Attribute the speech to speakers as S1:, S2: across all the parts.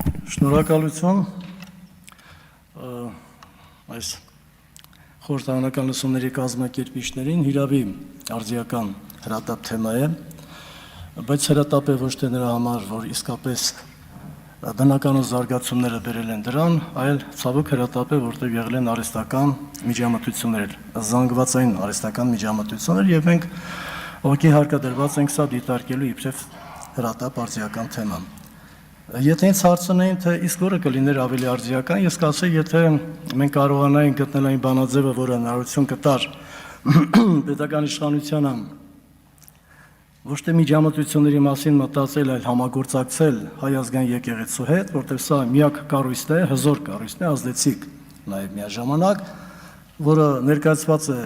S1: Շնորհակալություն այս խորհրդարանական լսումների կազմակերպիչներին հիրավի արձիական հրատապ թեմա է, բայց հրատապ է ոչ թե նրա համար, որ իսկապես բնականոն զարգացումները բերել են դրան, այլ ցավոք հրատապ է, որտեղ եղել են արհեստական միջամտություններ, զանգվածային արհեստական միջամտություններ, եւ մենք ուղղակի հարկադրված ենք սա դիտարկելու իբրև հրատապ արձիական թեմա։ Եթե ինձ հարցնեին, թե իսկ որը կլիներ ավելի արձիական, ես կասեի, եթե մենք կարողանայինք գտնել այն բանաձևը, որը հնարավորություն կտար պետական իշխանությանը ոչ թե միջամտությունների մասին մտածել, այլ համագործակցել Հայ ազգային եկեղեցու հետ, որտեղ սա միակ կառույցն է, հզոր կառույցն է, ազդեցիկ նաև միաժամանակ, որը ներկայացված է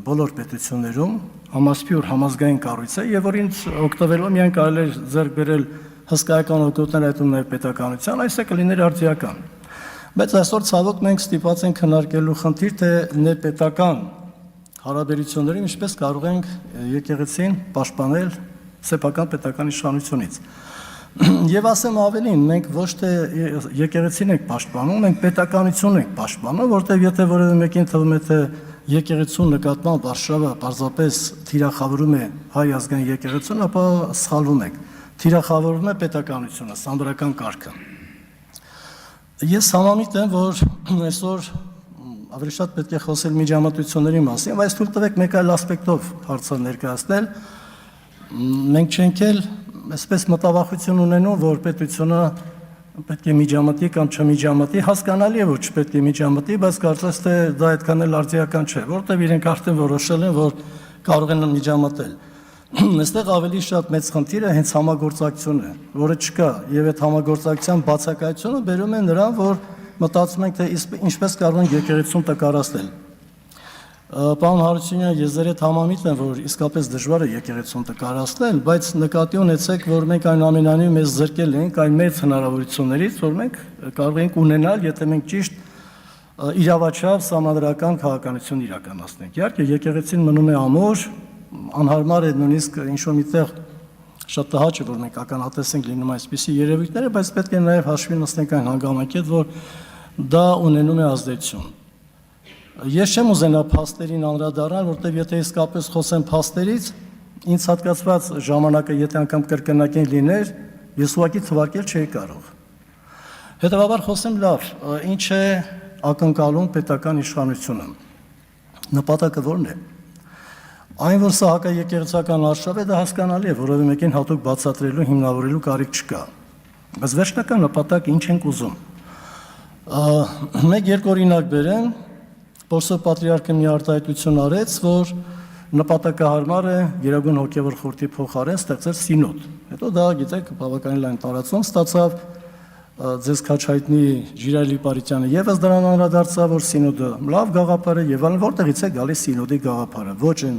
S1: բոլոր պետություններում, համասփյուր համազգային կառույց է, եւ որին օգտվելով միայն կարելի է ձեռք բերել հսկայական օգուտներ այդում նաև պետականության, այս է կլիներ արձիական։ Բայց այսօր ցավոք մենք ստիպված ենք քննարկելու խնդիր, թե ներպետական հարաբերություններում ինչպես կարող ենք եկեղեցին պաշտպանել սեփական պետական իշխանությունից։ Եվ ասեմ ավելին, մենք ոչ թե եկեղեցին ենք պաշտպանում, մենք պետականությունն ենք պաշտպանում, որտեղ եթե որևէ մեկին թվում է, թե եկեղեցու նկատմամբ Վարշավը պարզապես թիրախավորում է Հայ ազգային եկեղեցուն, ապա սխալվում եք։ Թիրախավորվում է պետականությունը, սանրական կարգը։ Ես համամիտ եմ, որ այսօր ավելի շատ պետք է խոսել միջամտությունների մասին, բայց թույլ տվեք մեկ այլ ասպեկտով հարցը ներկայացնել։ Մենք չենք էլ այսպես մտավախություն ունենում, որ պետությունը պետք է միջամտի կամ չմիջամտի, հասկանալի է, որ չպետք է միջամտի, բայց կարծես թե դա այդքան էլ արձիական չէ, որտեղ իրենք արդեն որոշել են, որ կարող են միջամտել։ Այստեղ ավելի շատ մեծ խնդիրը հենց համագործակցությունն է, որը չկա, եւ այդ համագործակցության բացակայությունը բերում է նրան, որ մտածում ենք, թե ինչպես կարող են եկեղեցուն տկարացնել։ Պարոն Հարությունյան, ես ձեր հետ համամիտ եմ, որ իսկապես դժվար է եկեղեցուն տկարացնել, բայց նկատի ունեցեք, որ մենք այնուամենայնիվ մեզ զրկել ենք այն մեծ հնարավորություններից, որ մենք կարող ենք ունենալ, եթե մենք ճիշտ իրավաչափ սահմանադրական քաղաքականություն իրականացնենք։ Իհարկե, եկեղեցին մնում է ամուր, անհարմար է նույնիսկ ինչ-որ միտեղ շատ տհաճ է, որ մենք ականատեսենք լինում այսպիսի երևույթները, բայց պետք է նաև հաշվի նստենք այն հանգամանքի հետ, որ դա ունենում է ազդեցություն։ Ես չեմ ուզենա փաստերին անդրադառնալ, որտեղ եթե իսկապես խոսեմ փաստերից, ինձ հատկացված ժամանակը եթե անգամ կրկնակին լիներ, ես ուղղակի թվարկել չէի կարող։ Հետևաբար խոսեմ լավ, ինչ է ակնկալում պետական իշխանությունը։ Նպատակը ո՞րն է։ Այն, որ սա հակաեկեղեցական արշավ է, դա հասկանալի է, որովհետև մեկին հատուկ բացատրելու, հիմնավորելու կարիք չկա։ Բայց վերջնական նպատակը ինչ ենք ուզում։ Մեկ-երկու օրինակ բերեմ, Պողոս Պատրիարքը մի արտահայտություն արեց, որ նպատակահարմար է Գերագույն հոգևոր խորհրդի փոխարեն ստեղծել սինոդ։ Հետո դա, գիտեք, բավականին լայն տարածում ստացավ, ձեզ քաչայտնի Ժիրայելի Պարիսյանը եւս դրան անդրադարձավ, որ սինոդը լավ գաղափար է եւ այլն, որտեղից է գալիս սինոդի գաղափարը։ Ոչ այն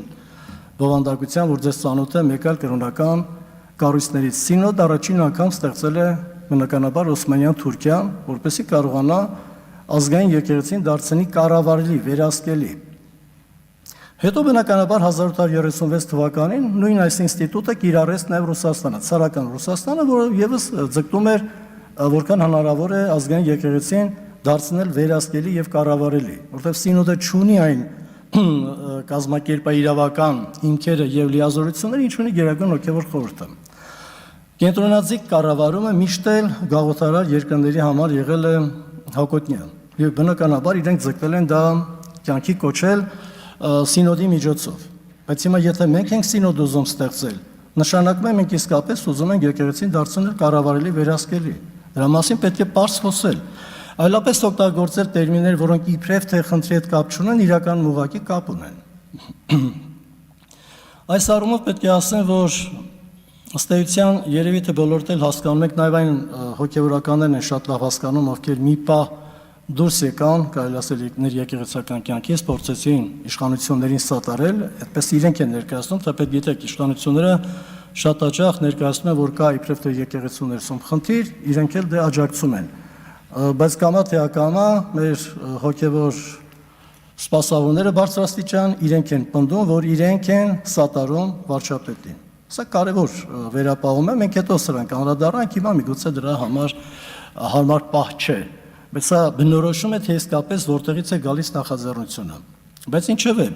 S1: բովանդակության, որ ձեզ ծանոթ է մեկ այլ կրոնական կառույցներից։ Սինոդ առաջին անգամ ստեղծել է բնականաբար Օսմանյան Թուրքիան, որպեսզի կարողանա ազգային եկեղեցին դարձնի կառավարելի, վերահսկելի։ Հետո բնականաբար 1836 թվականին նույն այս ինստիտուտը կիրառեց նաև Ռուսաստանը, ցարական Ռուսաստանը, որը եւս ձգտում էր որքան հնարավոր է ազգային եկեղեցին դարձնել վերահսկելի եւ կառավարելի, որովհետեւ սինոդը չունի այն կազմակերպաիրավական հիմքերը եւ լիազորությունները, ինչ ունի Գերագույն հոգևոր խորհուրդը։ Կենտրոնաձիգ կառավարումը միշտ էլ գաղութարար երկրների համար եղել է հակոտնյա եւ բնականաբար իրենք ձգտել են դա կյանքի կոչել սինոդի միջոցով։ Բայց հիմա եթե մենք ենք սինոդ ուզում ստեղծել, նշանակում է մենք իսկապես ուզում ենք եկեղեցին դարձնել կառավարելի, վերահսկելի։ Դրա մասին պետք է պարզ խոսել, այլապես օգտագործել տերմիններ, որոնք իբրև թե խնդրի հետ կապ չունեն, իրականում ուղղակի կապ ունեն։ Այս առումով պետք է ասեմ, որ ըստ էության երևի թե բոլորդ էլ հասկանում եք, նաև այն հոգևորականներն են շատ լավ հասկանում, ովքեր մի պահ դուրս եկան, կարելի ասել եկեղեցական կյանքից, փորձեցին իշխանություններին սատարել, այդպես իրենք են ներկայացնում, թեպետ գիտեք, իշխանությունները շատ հաճախ ներկայացնում են, որ կա իբրև թե եկեղեցու ներսում խնդիր, իրենք էլ դե աջակցում են։ Բայց կամա թե ակամա մեր հոգևոր սպասավորները բարձրաստիճան իրենք են պնդում, որ իրենք են սատարում վարչապետին։ Սա կարևոր վերապահում է, մենք հետո սրանք անդրադառնանք, հիմա միգուցե դրա համար հարմար պահ չէ, բայց սա բնորոշում է թե իսկապես որտեղից է գալիս նախաձեռնությունը։ Բայց ինչևէ,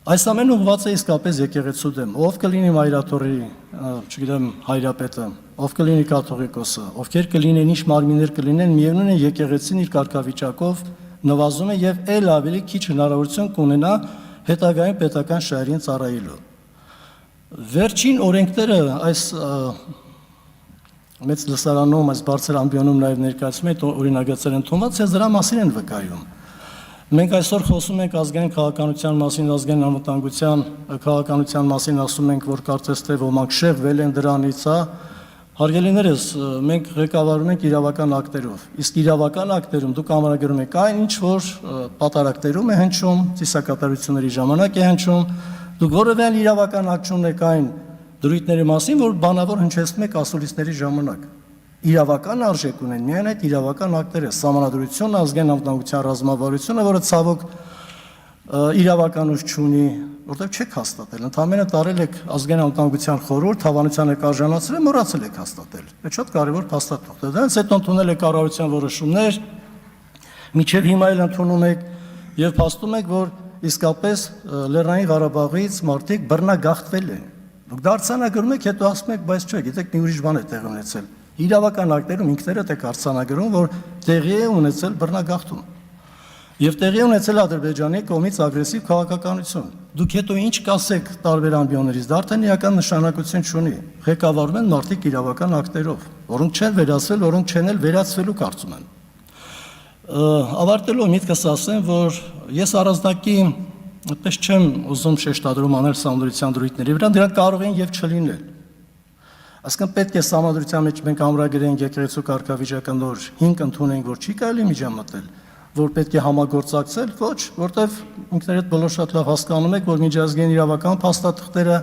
S1: այս ամենը ուղղված է իսկապես եկեղեցու դեմ, ով կլինի մայրաթորի, չգիտեմ, հայրապետը, ով կլինի կաթողիկոսը, ովքեր կլինեն, ինչ մարմիններ կլինեն, միևնույն է եկեղեցին իր կարգավիճակով նվազում է եւ ել ավելի քիչ հնարավորություն կունենա հետագայում պետական շահերին ծառայելու։ Վերջին օրենքները այս մեծ լսարանում, այս բարձր ամբիոնում նաև ներկայացում են օրինագծեր ընդունված, դրա մասին են վկայում։ Մենք այսօր խոսում ենք ազգային քաղաքականության մասին, ազգային անվտանգության քաղաքականության մասին, ասում ենք, որ կարծես թե ոմանք շեղվել են դրանից, հարգելիներս, մենք ղեկավարում ենք իրավական ակտերով, իսկ իրավական ակտերում դուք ամրագրում եք այն ինչ որ պատարակներում է հնչում, ծիսակատարությունների ժամանակ է հնչում, դուք որևէ այլ իրավական ակտ չունեք այն դրույթների մասին, որ բանավոր հնչեցնում եք ասուլիսների ժամանակ։ Իրավական արժեք ունեն միայն այդ իրավական ակտերը, սահմանադրությունը, ազգային անվտանգության ռազմավարությունը, որը ցավոք իրավական ուժ չունի, որտեղ չեք հաստատել, ընդհանրապես տարել եք ազգային անվտանգության խորհուրդ, հավանության եք արժանացրել, մոռացել եք հաստատել։ Դա շատ կարևոր փաստաթուղթ է։ Դրանից հետո ընդունել եք կառավարության որոշումներ, մինչև հիմա էլ ընդունում եք եւ փաստում եք, որ իսկապես Լեռնային Ղարաբաղից մարդիկ բռնագաղթվել են։ Դուք դարձանագրում եք, հետո ասում եք, բայց չէ, գիտեք, մի ուրիշ բան է տեղի ունեցել։ Իրավական ակտերում ինքներդ եք արձանագրում, որ տեղի է ունեցել բռնագաղթում։ Եվ տեղի ունեցել Ադրբեջանի կողմից ագրեսիվ քաղաքականություն։ Դուք հետո ինչ կասեք տարբեր ամբիոններից, դա արդեն իրական նշանակություն չունի։ Ղեկավարում են մարդիկ իրավական ակտերով, որոնք չեն վերացվել, որոնք չեն էլ վերացվելու կարծում են։ Ավարտելով միտքս ասեմ, որ ես առանձնակի այդպես չեմ ուզում շեշտադրում անել սահմանադրության դրույթների վրա, դրանք կարող են եւ չլինել։ Այսինքն պետք է սահմանադրության մեջ մենք ամրագրենք եկեղեցու կարգավիճակը նոր 5 ընդունենք, որ չի կարելի միջամտել, որ պետք է համագործակցել, ոչ, որտեվ ինքներդ բոլոր շատ լավ հասկանում եք, որ միջազգային իրավական փաստաթղթերը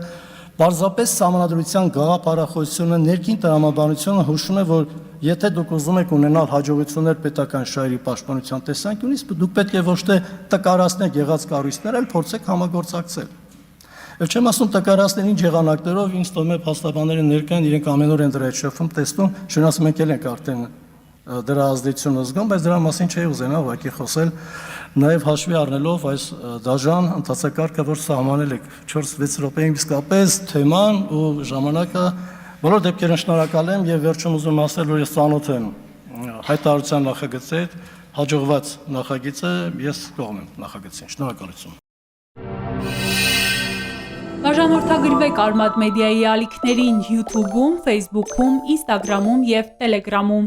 S1: պարզապես սահմանադրության գաղափարախոսությունը, ներքին տրամաբանությունը հուշում է, որ եթե դուք ուզում եք ունենալ հաջողություններ պետական շահերի պաշտպանության տեսանկյունից, դուք պետք է ոչ թե տկարացնեք եղած կառույցները, այլ փորձեք համագործակցել։ Եվ չեմ ասում տկարացնել ինչ եղանակներով, ինձ թվում է փաստաբանները ներկա են, իրենք ամեն օր են դրա հետ շփվում, տեսնում, շնորհս մենք էլ ենք արդեն դրա ազդեցությունը զգում, բայց դրա մասին չէի ուզենա ուղղակի խոսել, նաև հաշվի առնելով այս դաժան ընթացակարգը, որ սահմանել եք 4-6 րոպեին իսկապես թեման ու ժամանակը, բոլոր դեպքերում շնորհակալ եմ եւ վերջում ուզում ասել, որ ես ծանոթ եմ հայտարարության նախագծի հետ, հաջողված նախագիծը ես կողմ եմ նախագծին։ Շնորհակալություն։
S2: Բաժանորդագրվեք Արմադ մեդիայի ալիքներին YouTube-ում, Facebook-ում, Instagram-ում և Telegram-ում։